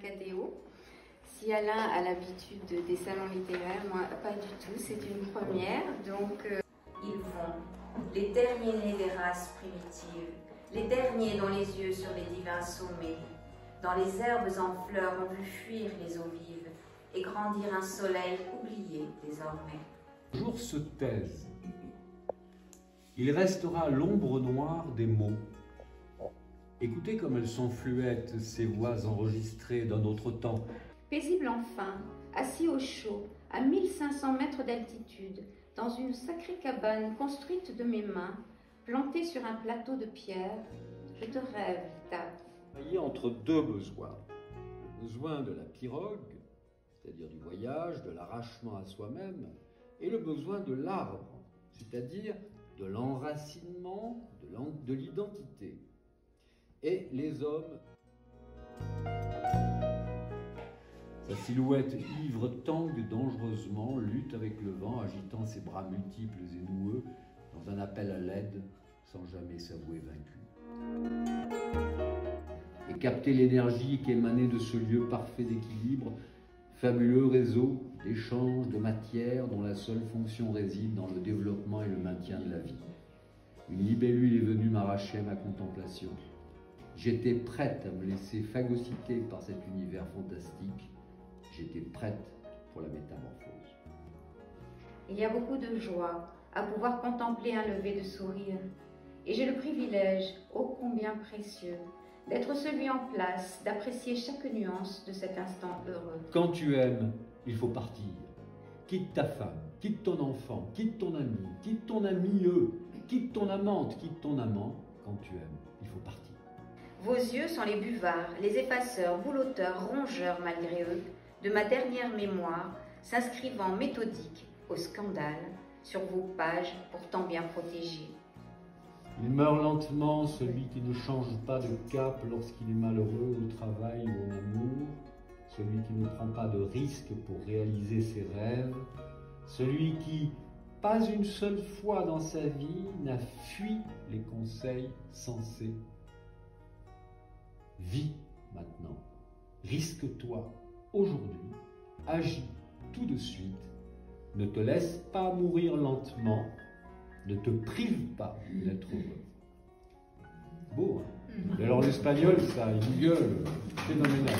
Cadéot. Si Alain a l'habitude des salons littéraires, moi pas du tout, c'est une première. Donc, Ils vont, les derniers nés des races primitives, les derniers dont les yeux sur les divins sommets, dans les herbes en fleurs ont vu fuir les eaux vives et grandir un soleil oublié désormais. Les jours se taisent. Il restera l'ombre noire des mots. Écoutez comme elles sont fluettes, ces voix enregistrées d'un autre temps. paisible enfin, assis au chaud, à 1500 mètres d'altitude, dans une sacrée cabane construite de mes mains, plantée sur un plateau de pierre, je te rêve, Tape. Travailler entre deux besoins. Le besoin de la pirogue, c'est-à-dire du voyage, de l'arrachement à soi-même, et le besoin de l'arbre, c'est-à-dire de l'enracinement, de l'identité. Et les hommes, sa silhouette ivre tangue dangereusement, lutte avec le vent, agitant ses bras multiples et noueux, dans un appel à l'aide, sans jamais s'avouer vaincu. Et capter l'énergie qui émanait de ce lieu parfait d'équilibre, fabuleux réseau d'échanges de matière dont la seule fonction réside dans le développement et le maintien de la vie. Une libellule est venue m'arracher à ma contemplation. J'étais prête à me laisser phagocyter par cet univers fantastique. J'étais prête pour la métamorphose. Il y a beaucoup de joie à pouvoir contempler un lever de sourire. Et j'ai le privilège, ô combien précieux, d'être celui en place, d'apprécier chaque nuance de cet instant heureux. Quand tu aimes, il faut partir. Quitte ta femme, quitte ton enfant, quitte ton ami, quitte ton ami, quitte ton amante, quitte ton amant. Quand tu aimes, il faut partir. Vos yeux sont les buvards, les effaceurs, bouloteurs, rongeurs malgré eux, de ma dernière mémoire, s'inscrivant méthodique au scandale sur vos pages pourtant bien protégées. Il meurt lentement, celui qui ne change pas de cap lorsqu'il est malheureux au travail ou en amour, celui qui ne prend pas de risques pour réaliser ses rêves, celui qui, pas une seule fois dans sa vie, n'a fui les conseils sensés. Vis maintenant, risque-toi aujourd'hui, agis tout de suite, ne te laisse pas mourir lentement, ne te prive pas d'être heureux. Beau, hein? Et alors l'espagnol, ça, une gueule phénoménale.